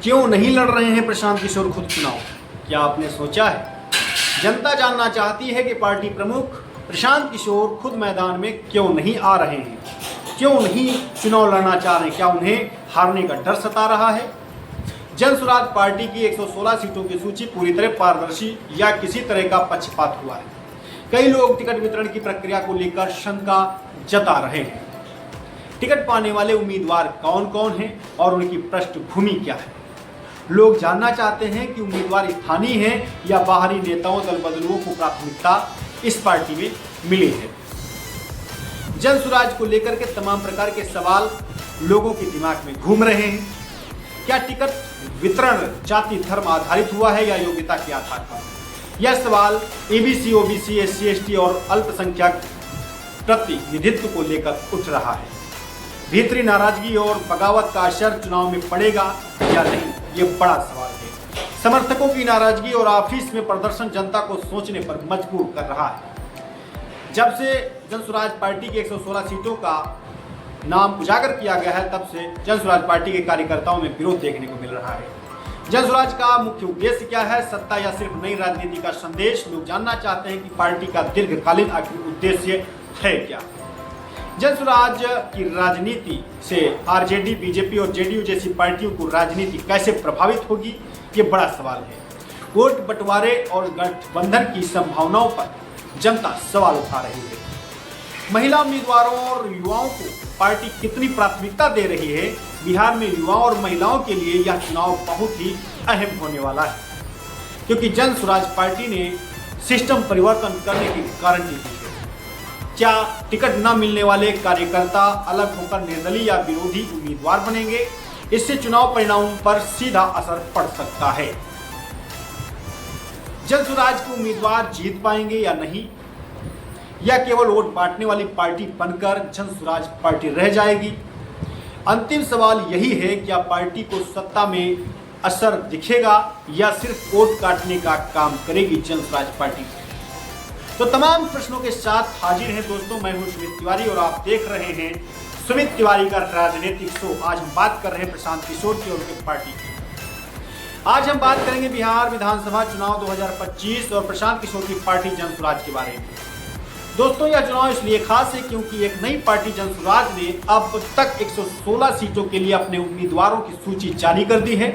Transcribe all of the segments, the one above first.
क्यों नहीं लड़ रहे हैं प्रशांत किशोर खुद चुनाव? क्या आपने सोचा है? जनता जानना चाहती है कि पार्टी प्रमुख प्रशांत किशोर खुद मैदान में क्यों नहीं आ रहे हैं, क्यों नहीं चुनाव लड़ना चाह रहे हैं, क्या उन्हें हारने का डर सता रहा है? जन स्वराज पार्टी की 116 सीटों की सूची पूरी तरह पारदर्शी या किसी तरह का पक्षपात हुआ है? कई लोग टिकट वितरण की प्रक्रिया को लेकर शंका जता रहे हैं। टिकट पाने वाले उम्मीदवार कौन कौन हैं और उनकी पृष्ठभूमि क्या है? लोग जानना चाहते हैं कि उम्मीदवार स्थानीय हैं या बाहरी नेताओं दल बदलुओं को प्राथमिकता इस पार्टी में मिली है। जन स्वराज को लेकर के तमाम प्रकार के सवाल लोगों के दिमाग में घूम रहे हैं। क्या टिकट वितरण जाति धर्म आधारित हुआ है या योग्यता के आधार पर? यह सवाल एबीसी, ओबीसी, एससी, एसटी और अल्पसंख्यक प्रतिनिधित्व को लेकर उठ रहा है। भीतरी नाराजगी और बगावत का असर चुनाव में पड़ेगा या नहीं, ये बड़ा सवाल है। समर्थकों की नाराजगी और ऑफिस में प्रदर्शन जनता को सोचने पर मजबूर कर रहा है। जब से जन स्वराज पार्टी की 116 सीटों का नाम उजागर किया गया है, तब से जन स्वराज पार्टी के कार्यकर्ताओं में विरोध देखने को मिल रहा है। जन स्वराज का मुख्य उद्देश्य क्या है? सत्ता या सिर्फ नई राजनीति का संदेश? लोग जानना चाहते हैं कि पार्टी का दीर्घकालीन आखिरी उद्देश्य है क्या? जन स्वराज की राजनीति से आरजेडी, बीजेपी और जेडीयू जैसी पार्टियों को राजनीति कैसे प्रभावित होगी, ये बड़ा सवाल है। वोट बंटवारे और गठबंधन की संभावनाओं पर जनता सवाल उठा रही है। महिला उम्मीदवारों और युवाओं को पार्टी कितनी प्राथमिकता दे रही है? बिहार में युवाओं और महिलाओं के लिए यह चुनाव बहुत ही अहम होने वाला है, क्योंकि जन स्वराज पार्टी ने सिस्टम परिवर्तन करने की गारंटी दी है। क्या टिकट न मिलने वाले कार्यकर्ता अलग होकर निर्दलीय या विरोधी उम्मीदवार बनेंगे? इससे चुनाव परिणामों पर सीधा असर पड़ सकता है। जन स्वराज के उम्मीदवार जीत पाएंगे या नहीं, या केवल वोट बांटने वाली पार्टी बनकर जन स्वराज पार्टी रह जाएगी? अंतिम सवाल यही है, क्या पार्टी को सत्ता में असर दिखेगा या सिर्फ वोट काटने का काम करेगी जन स्वराज पार्टी? तो तमाम प्रश्नों के साथ हाजिर हैं दोस्तों, मैं हूं सुमित तिवारी और आप देख रहे हैं सुमित तिवारी का राजनीतिक शो। आज हम बात कर रहे हैं प्रशांत किशोर की और उनकी पार्टी की। आज हम बात करेंगे बिहार विधानसभा चुनाव 2025 और प्रशांत किशोर की पार्टी जन स्वराज के बारे में। दोस्तों, यह चुनाव इसलिए खास है क्योंकि एक नई पार्टी जन स्वराज ने अब तक 116 सीटों के लिए अपने उम्मीदवारों की सूची जारी कर दी है।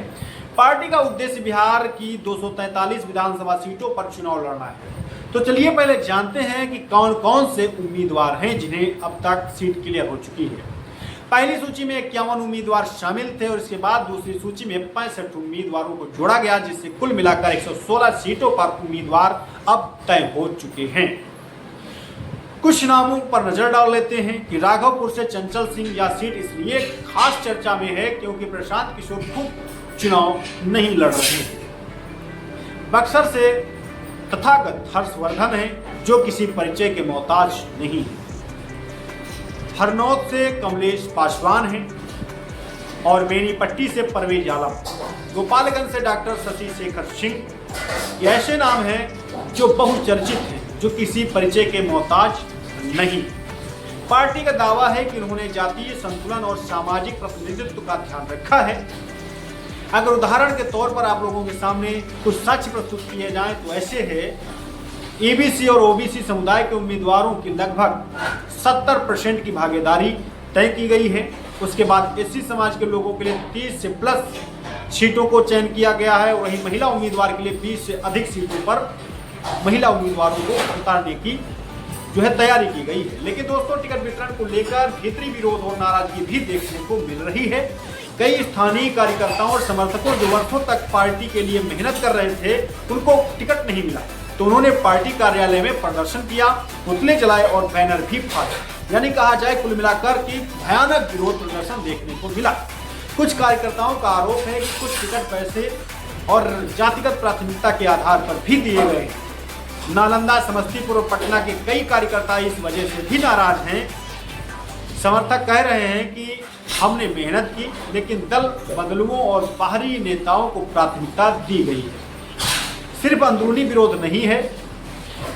पार्टी का उद्देश्य बिहार की 243 विधानसभा सीटों पर चुनाव लड़ना है। तो चलिए पहले जानते हैं कि कौन कौन से उम्मीदवार हैं जिन्हें अब तक सीट क्लियर हो चुकी है। पहली सूची में 51 उम्मीदवार शामिल थे और इसके बाद दूसरी सूची में 65 उम्मीदवारों को जोड़ा गया, जिससे कुल मिलाकर 116 सीटों पर उम्मीदवार अब तय हो चुके हैं। कुछ नामों पर नजर डाल लेते हैं कि राघवपुर से चंचल सिंह यह सीट इसलिए खास चर्चा में है क्योंकि प्रशांत किशोर खुद चुनाव नहीं लड़ रहे हैं। बक्सर से तथागत हर्षवर्धन है, जो किसी परिचय के मोहताज नहीं है। हरनौत से कमलेश पासवान है और बेनीपट्टी से परवेज आलम। गोपालगंज से डॉक्टर शशि शेखर सिंह। ये ऐसे नाम हैं जो बहुचर्चित हैं, जो किसी परिचय के मोहताज नहीं। पार्टी का दावा है कि उन्होंने जातीय संतुलन और सामाजिक प्रतिनिधित्व का ध्यान रखा है। अगर उदाहरण के तौर पर आप लोगों के सामने कुछ सच प्रस्तुत किए जाएं तो ऐसे है, ईबीसी और ओबीसी समुदाय के उम्मीदवारों की लगभग 70% की भागीदारी तय की गई है। उसके बाद एससी समाज के लोगों के लिए 30 से प्लस सीटों को चयन किया गया है और वहीं महिला उम्मीदवार के लिए 20 से अधिक सीटों पर महिला उम्मीदवारों को उतारने की तैयारी की गई है। लेकिन दोस्तों, टिकट वितरण को लेकर भीतरी विरोध और नाराजगी भी देखने को मिल रही है। कई स्थानीय कार्यकर्ताओं और समर्थकों जो वर्षों तक पार्टी के लिए मेहनत कर रहे थे, उनको टिकट नहीं मिला, तो उन्होंने पार्टी कार्यालय में प्रदर्शन किया, पुतले जलाए और बैनर भी फाड़े। यानी कहा जाए कुल मिलाकर कि भयानक विरोध प्रदर्शन देखने को मिला। कुछ कार्यकर्ताओं का आरोप है कि कुछ टिकट पैसे और जातिगत प्राथमिकता के आधार पर भी दिए गए। नालंदा, समस्तीपुर और पटना के कई कार्यकर्ता इस वजह से भी नाराज हैं। समर्थक कह रहे हैं कि हमने मेहनत की, लेकिन दल बदलुओं और बाहरी नेताओं को प्राथमिकता दी गई है। सिर्फ अंदरूनी विरोध नहीं है,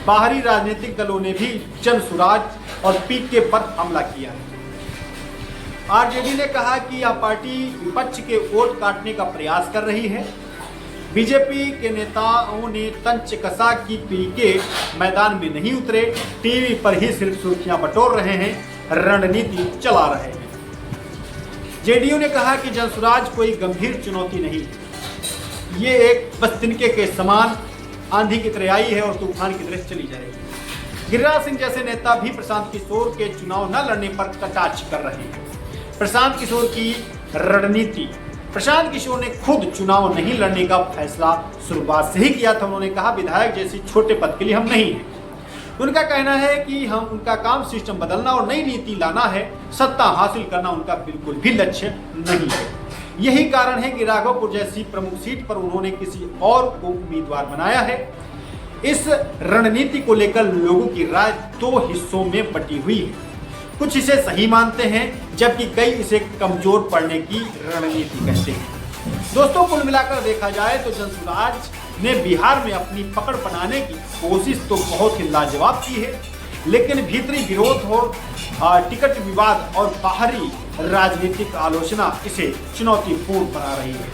बाहरी राजनीतिक दलों ने भी जन स्वराज और पीके पर हमला किया है। आरजेडी ने कहा कि यह पार्टी विपक्ष के वोट काटने का प्रयास कर रही है। बीजेपी के नेताओं ने तंच कसा की पी के मैदान में नहीं उतरे, टीवी पर ही सिर्फ सुर्खियां बटोर रहे हैं, रणनीति चला रहे हैं। जेडीयू ने कहा कि जनसुराज कोई गंभीर चुनौती नहीं है, ये एक बस तिनके के समान आंधी की तरह आई है और तूफान की तरह चली जाएगी। गिरिराज सिंह जैसे नेता भी प्रशांत किशोर के चुनाव न लड़ने पर कटाक्ष कर रहे हैं। प्रशांत किशोर की रणनीति, प्रशांत किशोर ने खुद चुनाव नहीं लड़ने का फैसला शुरुआत से ही किया था। उन्होंने कहा विधायक जैसी छोटे पद के लिए हम नहीं हैं। उनका कहना है कि उनका काम सिस्टम बदलना और नई नीति लाना है, सत्ता हासिल करना उनका बिल्कुल भी लक्ष्य नहीं है। यही कारण है कि राघोपुर जैसी प्रमुख सीट पर उन्होंने किसी और को उम्मीदवार बनाया है। इस रणनीति को लेकर लोगों की राय दो हिस्सों में बटी हुई है। कुछ इसे सही मानते हैं जबकि कई इसे कमजोर पड़ने की रणनीति कहते हैं। दोस्तों, कुल मिलाकर देखा जाए तो जनसुराज ने बिहार में अपनी पकड़ बनाने की कोशिश तो बहुत ही लाजवाब की है, लेकिन भीतरी विरोध और टिकट विवाद और बाहरी राजनीतिक आलोचना इसे चुनौतीपूर्ण बना रही है।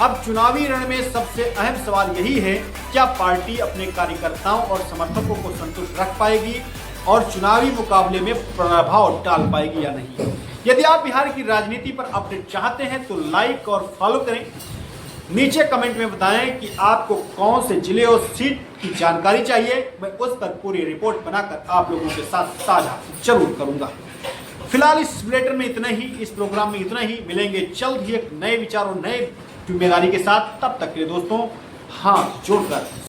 अब चुनावी रण में सबसे अहम सवाल यही है, क्या पार्टी अपने कार्यकर्ताओं और समर्थकों को संतुष्ट रख पाएगी और चुनावी मुकाबले में प्रभाव डाल पाएगी या नहीं। यदि आप बिहार की राजनीति पर अपडेट चाहते हैं तो लाइक और फॉलो करें। नीचे कमेंट में बताएं कि आपको कौन से जिले और सीट की जानकारी चाहिए, मैं उस पर पूरी रिपोर्ट बनाकर आप लोगों के साथ साझा जरूर करूंगा। फिलहाल इस बुलेटिन में इतना ही, इस प्रोग्राम में इतना ही। मिलेंगे जल्द ही एक नए विचार और नए जिम्मेदारी के साथ। तब तक के लिए दोस्तों हाथ जोड़कर